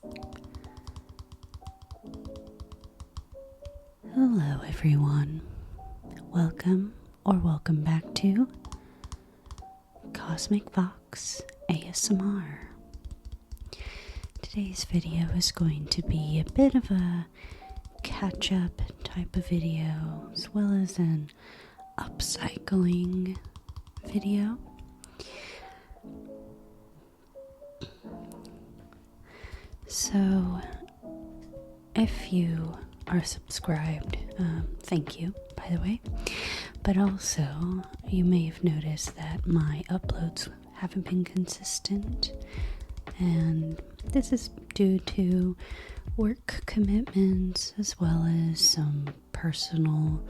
Hello everyone, welcome back to Cosmic Vox ASMR. Today's video is going to be a bit of a catch-up type of video, as well as an upcycling video. So, if you are subscribed, thank you, by the way. But also, you may have noticed that my uploads haven't been consistent, and this is due to work commitments as well as some personal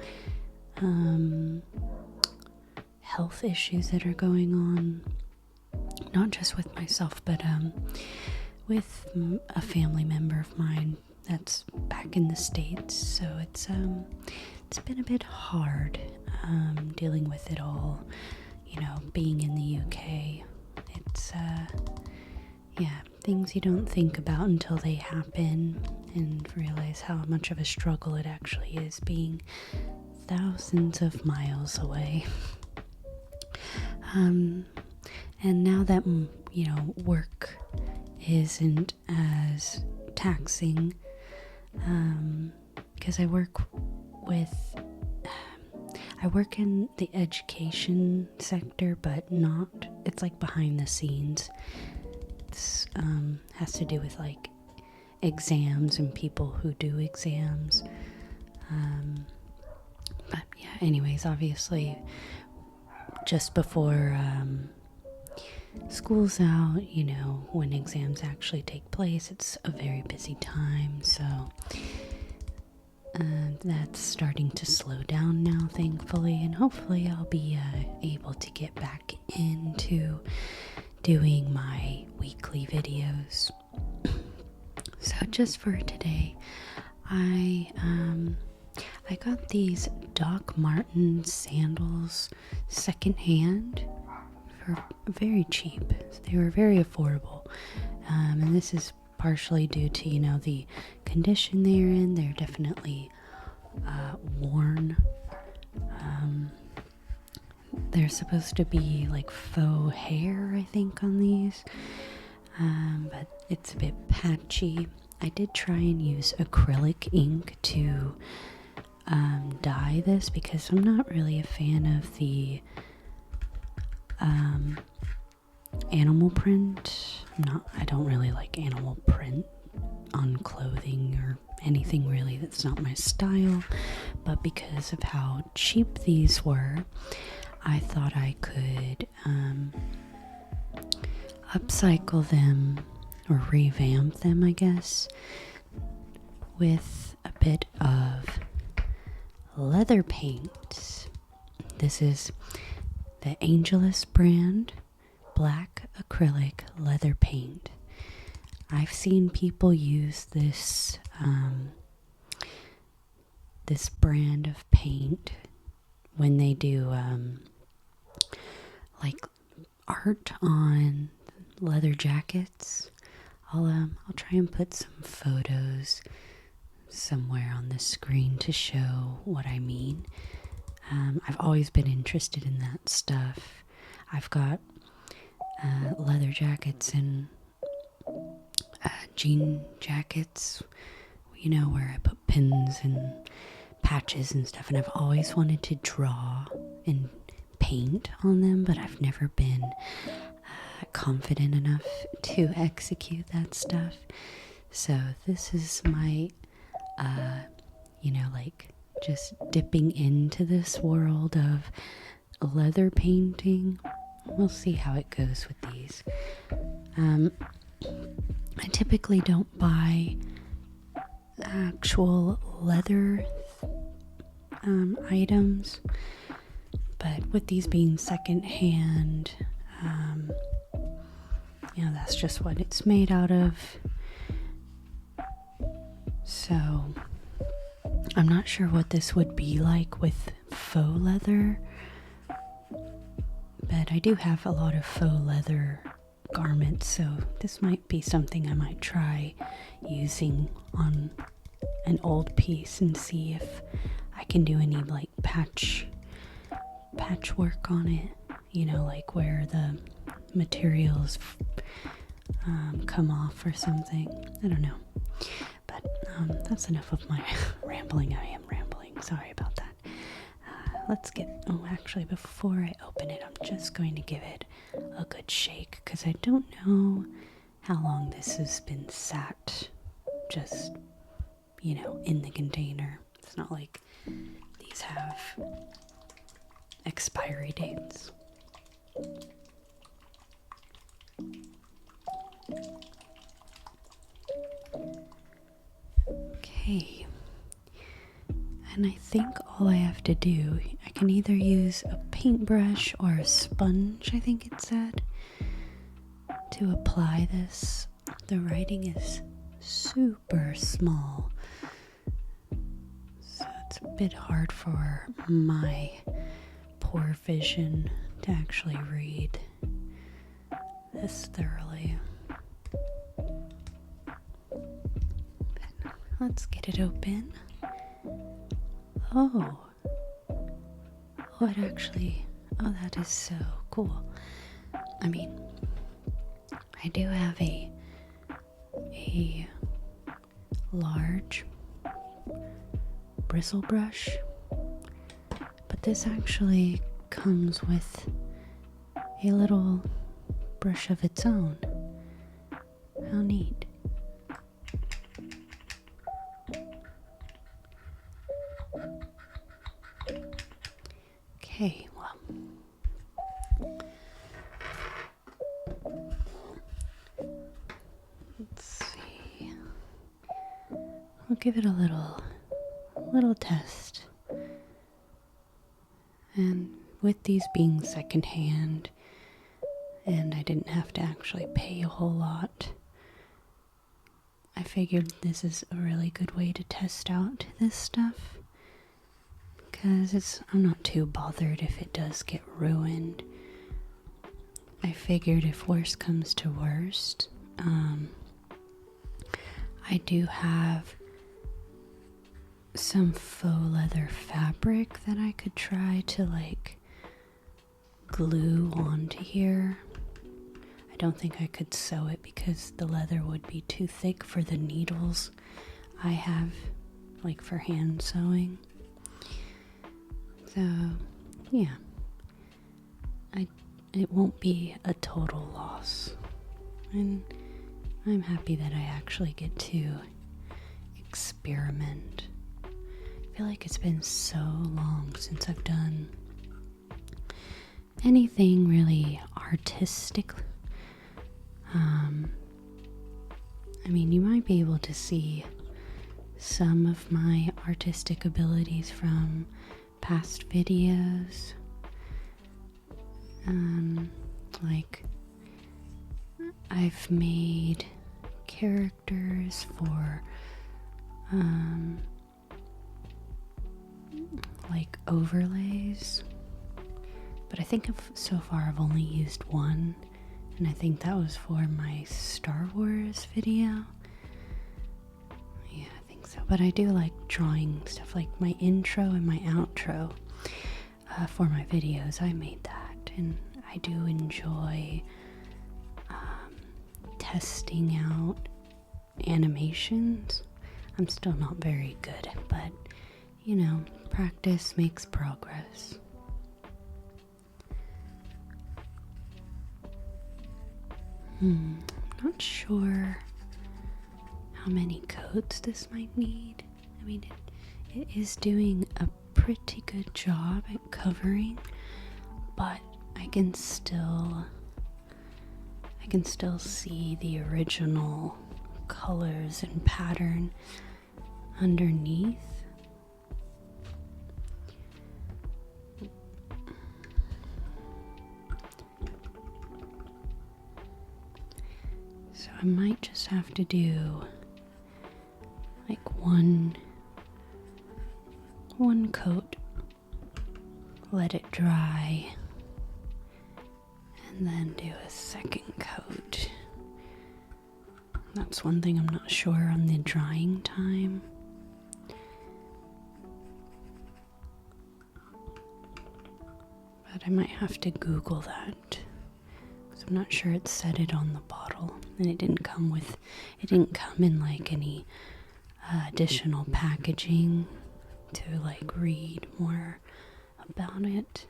health issues that are going on, not just with myself, but with a family member of mine that's back in the States. So it's been a bit hard dealing with it all, being in the UK. It's things you don't think about until they happen and realize how much of a struggle it actually is being thousands of miles away. And now that work isn't as taxing, because I work in the education sector, but it's like behind the scenes. This has to do with like exams and people who do exams. But yeah, anyways, obviously just before school's out, when exams actually take place, it's a very busy time, so that's starting to slow down now, thankfully, and hopefully I'll be able to get back into doing my weekly videos. So just for today, I got these Dr Marten sandals secondhand for very cheap. They were very affordable, and this is partially due to the condition they're in. They're definitely worn. They're supposed to be like faux hair, I think, on these, but it's a bit patchy. I did try and use acrylic ink to dye this, because I'm not really a fan of the animal print. I don't really like animal print on clothing or anything really. That's not my style. But because of how cheap these were, I thought I could upcycle them, or revamp them, I guess, with a bit of leather paint. This is the Angelus brand black acrylic leather paint. I've seen people use this brand of paint when they do like art on leather jackets. I'll try and put some photos somewhere on the screen to show what I mean. I've always been interested in that stuff. I've got leather jackets and jean jackets, where I put pins and patches and stuff, and I've always wanted to draw and paint on them, but I've never been confident enough to execute that stuff. So this is my just dipping into this world of leather painting. We'll see how it goes with these. I typically don't buy actual leather items, but with these being secondhand, that's just what it's made out of. So I'm not sure what this would be like with faux leather, but I do have a lot of faux leather garments, so this might be something I might try using on an old piece and see if I can do any like patchwork on it, you know, like where the materials come off or something. I don't know, but that's enough of my rambling. I am rambling, sorry about that. Let's get, oh actually before I open it, I'm just going to give it a good shake, because I don't know how long this has been sat just, you know, in the container. It's not like these have expiry dates. Okay. And I think all I have to do, I can either use a paintbrush or a sponge, I think it said, to apply this. The writing is super small, so it's a bit hard for my poor vision to actually read this thoroughly. But let's get it open. Oh, it actually, oh, that is so cool. I mean, I do have a large bristle brush, but this actually comes with a little brush of its own. How neat. Okay, well, let's see. I'll give it a little test. And with these being secondhand, and I didn't have to actually pay a whole lot, I figured this is a really good way to test out this stuff. Because I'm not too bothered if it does get ruined. I figured if worst comes to worst, I do have some faux leather fabric that I could try to like glue onto here. I don't think I could sew it because the leather would be too thick for the needles I have, like for hand sewing. So, yeah, it won't be a total loss, and I'm happy that I actually get to experiment. I feel like it's been so long since I've done anything really artistic. I mean, you might be able to see some of my artistic abilities from past videos, like I've made characters for like overlays, but I think so far I've only used one, and I think that was for my Star Wars video. Yeah, I think so. But I do like drawing stuff, like my intro and my outro for my videos. I made that, and I do enjoy testing out animations. I'm still not very good, but you know, practice makes progress. Not sure how many coats this might need. I mean, it is doing a pretty good job at covering, but I can still see the original colors and pattern underneath. So I might just have to do like one coat, let it dry, and and then do a second coat. That's one thing I'm not sure on the drying time. But I might have to Google that, because I'm not sure it said it on the bottle, and it didn't come in like any additional packaging to like read more about it.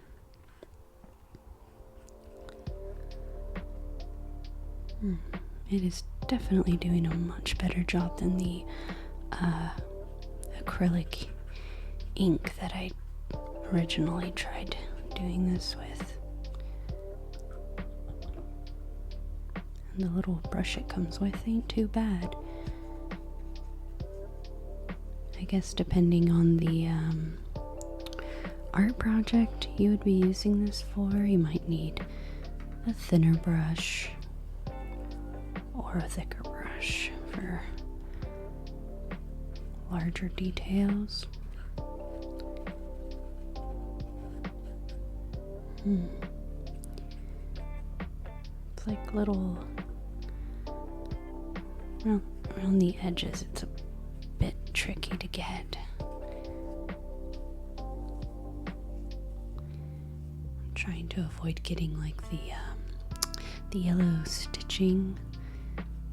It is definitely doing a much better job than the acrylic ink that I originally tried doing this with. And the little brush it comes with ain't too bad. I guess depending on the art project you would be using this for, you might need a thinner brush or a thicker brush for larger details. It's like little, well, around the edges it's a bit tricky to get. I'm trying to avoid getting like the yellow stitching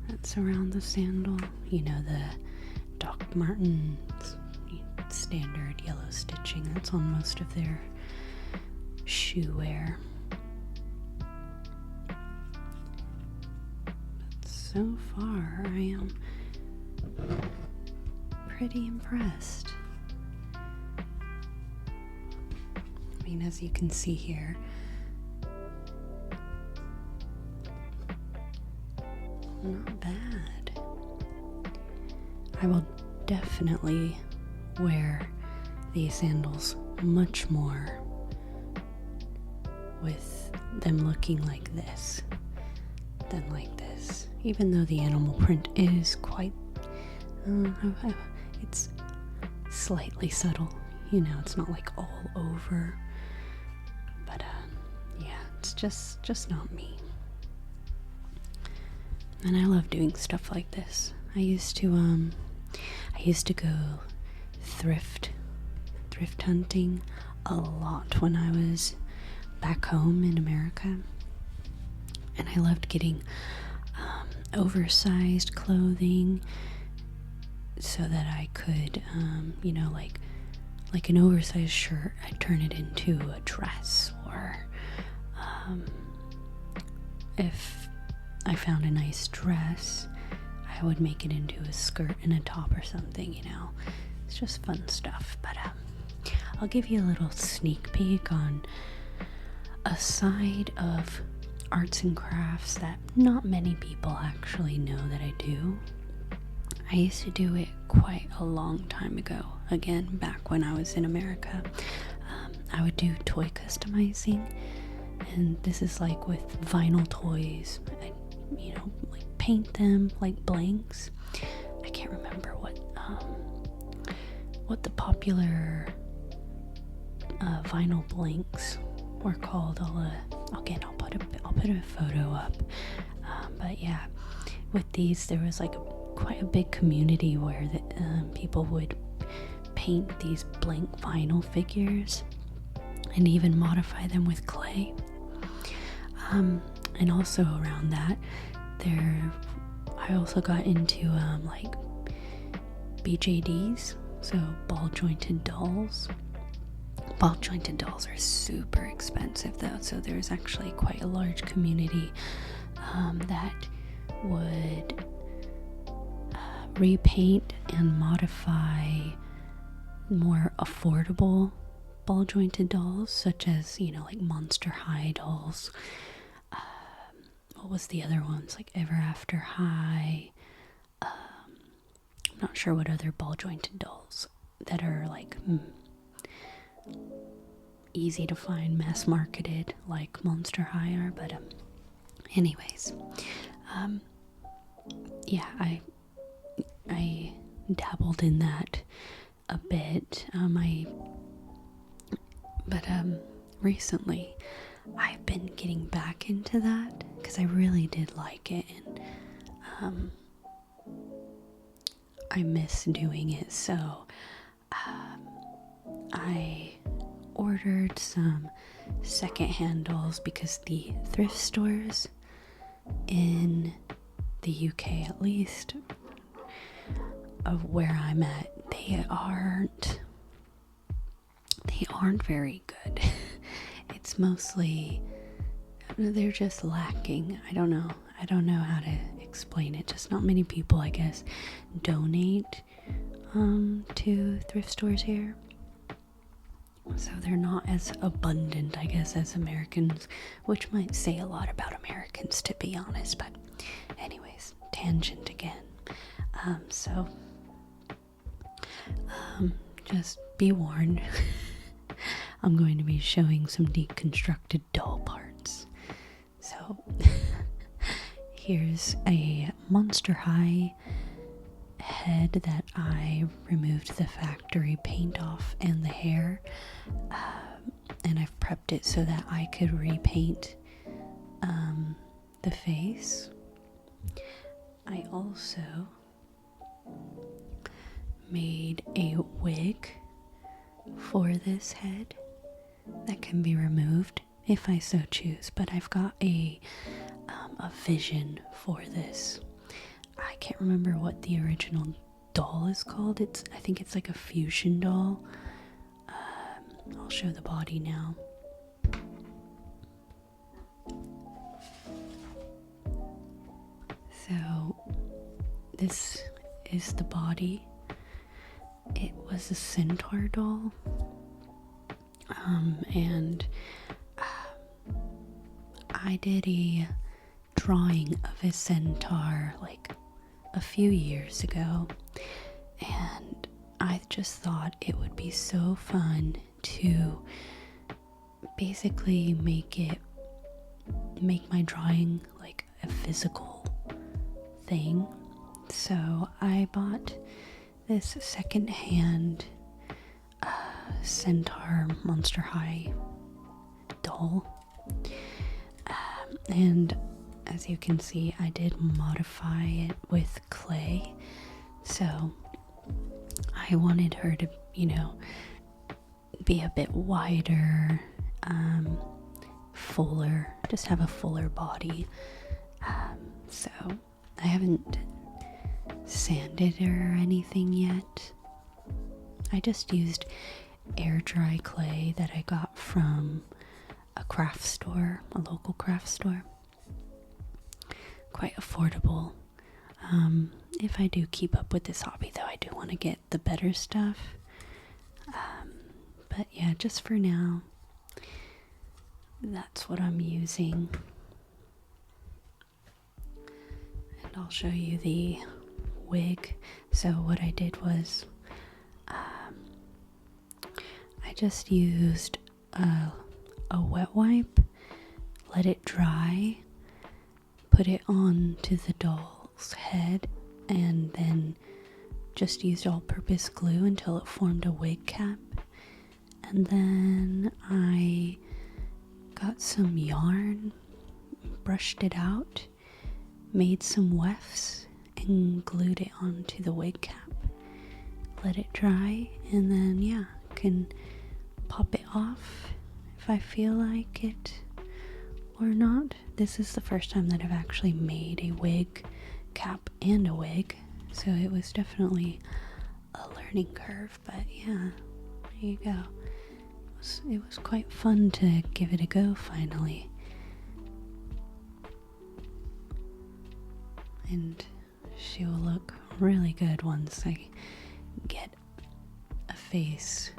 that's around the sandal. You know, the Dr Marten standard yellow stitching that's on most of their shoe wear. But so far I am pretty impressed. I mean, as you can see here, not bad. I will definitely wear these sandals much more with them looking like this than like this. Even though the animal print is quite, it's slightly subtle. You know, it's not like all over. But yeah, it's just not me. And I love doing stuff like this. I used to go thrift hunting a lot when I was back home in America. And I loved getting oversized clothing so that I could, you know, like an oversized shirt, I'd turn it into a dress, or if I found a nice dress, I would make it into a skirt and a top or something, you know. It's just fun stuff. But I'll give you a little sneak peek on a side of arts and crafts that not many people actually know that I do. I used to do it quite a long time ago, again, back when I was in America. I would do toy customizing, and this is like with vinyl toys. I, you know, like paint them like blanks. I can't remember what the popular vinyl blanks were called. I'll put a photo up. But yeah, with these there was like quite a big community where people would paint these blank vinyl figures and even modify them with clay. And also around that, I also got into like BJDs, so ball jointed dolls. Ball jointed dolls are super expensive though, so there's actually quite a large community that would repaint and modify more affordable ball jointed dolls, such as, you know, like Monster High dolls. What was the other ones? Like Ever After High. I'm not sure what other ball jointed dolls that are like easy to find, mass marketed, like Monster High are. But anyways, yeah, I dabbled in that a bit. But recently I've been getting back into that because I really did like it, and I miss doing it. So I ordered some second handles because the thrift stores in the UK, at least of where I'm at, they aren't very good. It's mostly, they're just lacking. I don't know how to explain it. Just not many people, I guess, donate to thrift stores here. So they're not as abundant, I guess, as Americans, which might say a lot about Americans, to be honest. But anyways, tangent again. Just be warned. I'm going to be showing some deconstructed doll parts. So here's a Monster High head that I removed the factory paint off and the hair, and I've prepped it so that I could repaint the face. I also made a wig for this head that can be removed if I so choose, but I've got a vision for this. I can't remember what the original doll is called. I think it's like a fusion doll. I'll show the body now. So this is the body. It was a centaur doll, and I did a drawing of a centaur like a few years ago, and I just thought it would be so fun to basically make my drawing like a physical thing. So I bought this secondhand centaur Monster High doll, and as you can see, I did modify it with clay. So I wanted her to, be a bit wider, fuller, just have a fuller body. So I haven't sanded her or anything yet. I just used air dry clay that I got from a craft store, a local craft store. Quite affordable. If I do keep up with this hobby, though, I do want to get the better stuff. But yeah, just for now, that's what I'm using. And I'll show you the wig. So what I did was I just used a wet wipe, let it dry, put it onto the doll's head, and then just used all-purpose glue until it formed a wig cap. And then I got some yarn, brushed it out, made some wefts, and glued it onto the wig cap. Let it dry, and then can pop it off if I feel like it or not. This is the first time that I've actually made a wig cap and a wig, so it was definitely a learning curve, but yeah, there you go. It was quite fun to give it a go finally. And she will look really good once I get a face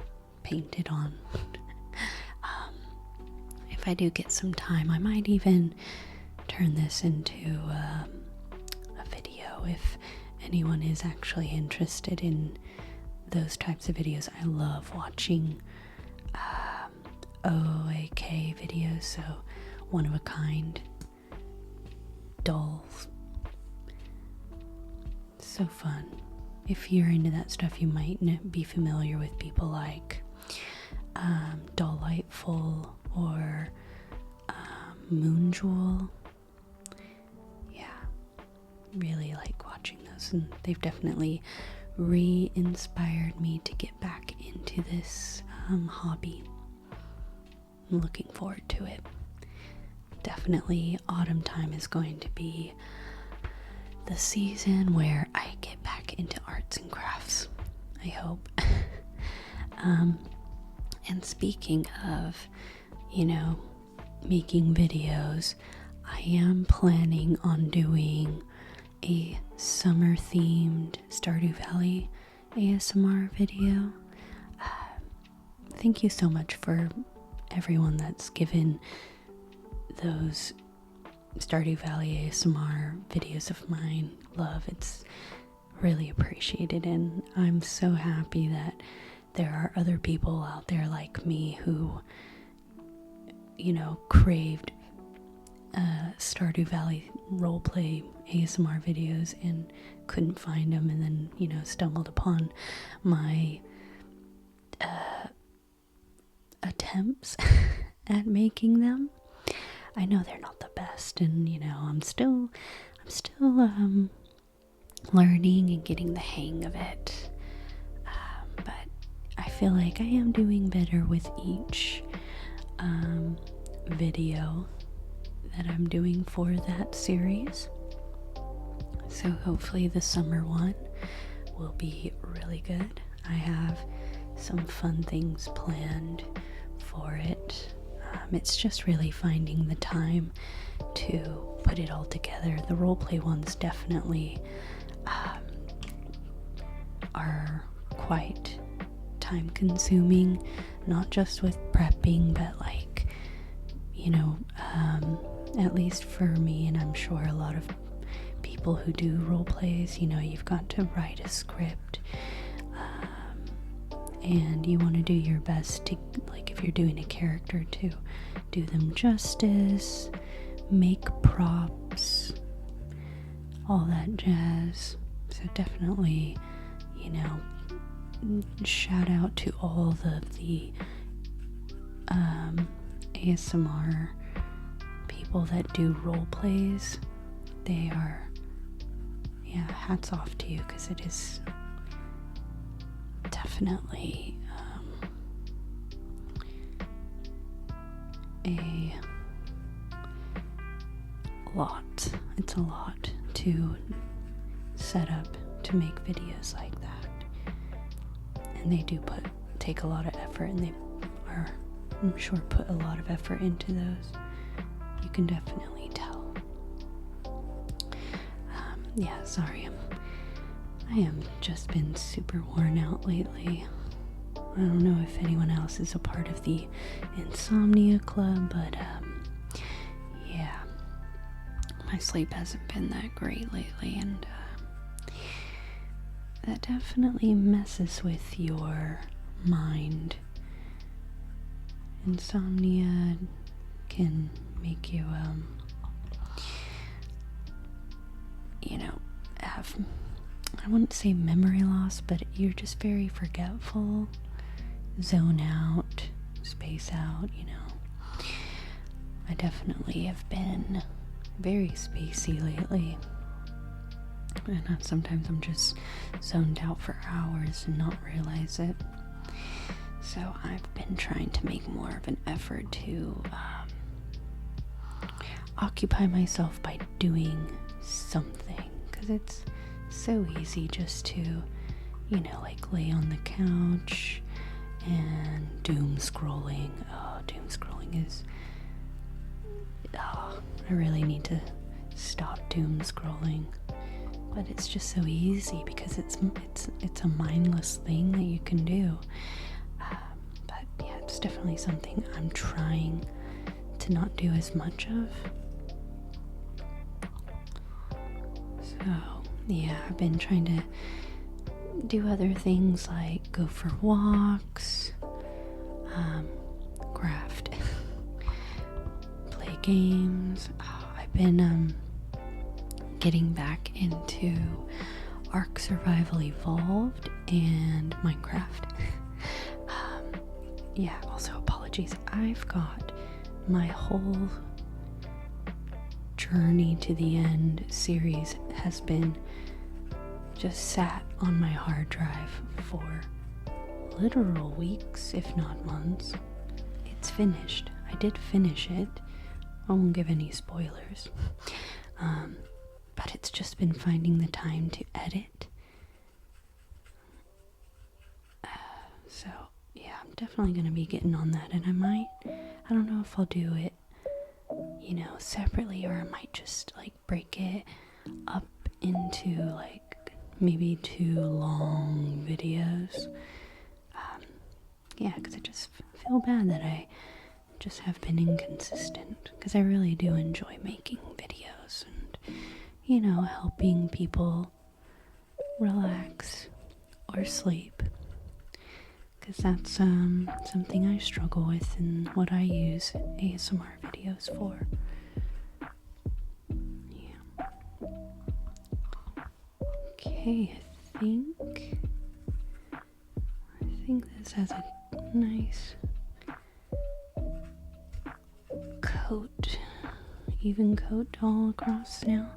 painted on. If I do get some time, I might even turn this into a video if anyone is actually interested in those types of videos. I love watching OAK videos, so one of a kind dolls. So fun. If you're into that stuff, you might be familiar with people like Doll Lightful or Moon Jewel. Yeah, really like watching those, and they've definitely re-inspired me to get back into this hobby. I'm looking forward to it. Definitely autumn time is going to be the season where I get back into arts and crafts, I hope. And speaking of, making videos, I am planning on doing a summer themed Stardew Valley ASMR video. Thank you so much for everyone that's given those Stardew Valley ASMR videos of mine love. It's really appreciated, and I'm so happy that there are other people out there like me who, craved Stardew Valley roleplay ASMR videos and couldn't find them, and then, stumbled upon my attempts at making them. I know they're not the best, and I'm still learning and getting the hang of it. But I feel like I am doing better with each video that I'm doing for that series. So hopefully the summer one will be really good. I have some fun things planned for it. It's just really finding the time to put it all together. The roleplay ones definitely are quite time consuming, not just with prepping, but at least for me, and I'm sure a lot of people who do role plays, you've got to write a script, and you want to do your best to, if you're doing a character, to do them justice, make props, all that jazz. So definitely, shout out to all the ASMR people that do role plays. They are, hats off to you, because it is definitely a lot. It's a lot to set up to make videos like that, and they do take a lot of effort, and they are, I'm sure, put a lot of effort into those. You can definitely tell. Sorry, I am just been super worn out lately. I don't know if anyone else is a part of the insomnia club, but my sleep hasn't been that great lately, and that definitely messes with your mind. Insomnia can make you have, I wouldn't say memory loss, but you're just very forgetful, zone out, space out. I definitely have been very spacey lately, and sometimes I'm just zoned out for hours and not realize it. So I've been trying to make more of an effort to occupy myself by doing something, because it's so easy just to, lay on the couch and doom scrolling. Doom scrolling is, I really need to stop doom scrolling, but it's just so easy because it's a mindless thing that you can do. But yeah, it's definitely something I'm trying to not do as much of. So yeah, I've been trying to do other things like go for walks, craft, play games. I've been getting back into Ark Survival Evolved and Minecraft. Also apologies, I've got my whole Journey to the End series has been just sat on my hard drive for literal weeks, if not months. It's finished. I did finish it. I won't give any spoilers. But it's just been finding the time to edit. So, yeah, I'm definitely going to be getting on that. And I don't know if I'll do it, separately, or I might just, break it up into, maybe 2 long videos. Yeah, because I just feel bad that I just have been inconsistent, because I really do enjoy making videos and, helping people relax or sleep, because that's something I struggle with and what I use ASMR videos for. Yeah. Okay, I think this has a nice coat, even coat all across now.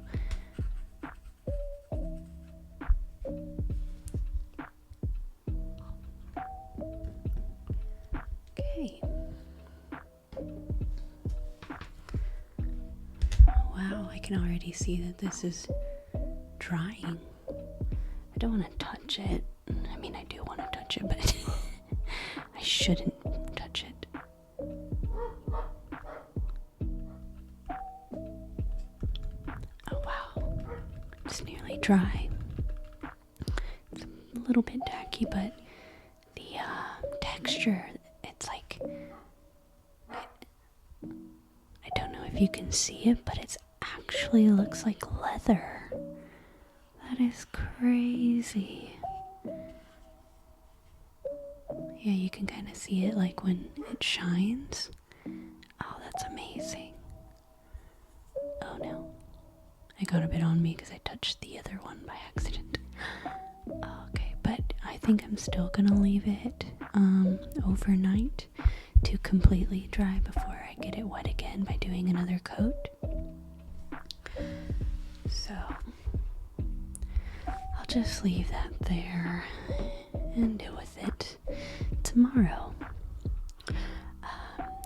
Okay. Wow, I can already see that this is drying. I don't want to touch it. I mean, I do want to touch it, but I shouldn't touch it. Oh wow, it's nearly dry. It's a little bit tacky, but the texture, it's like, I don't know if you can see it, but it actually looks like leather. That is crazy. Yeah, you can kind of see it when it shines. Oh, that's amazing. Oh no. I got a bit on me because I touched the other one by accident. Okay, but I think I'm still gonna leave it overnight to completely dry before I get it wet again by doing another coat. So I'll just leave that there and deal with it tomorrow.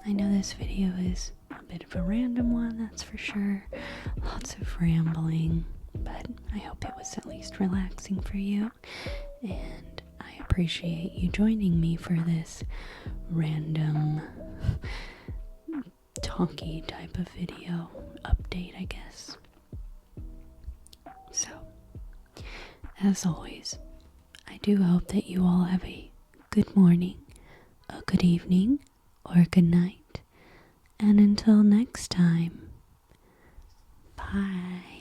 I know this video is a bit of a random one, that's for sure. Lots of rambling, but I hope it was at least relaxing for you. And I appreciate you joining me for this random talky type of video update, I guess. So, as always, I do hope that you all have a good morning, a good evening, or a good night. And until next time, bye.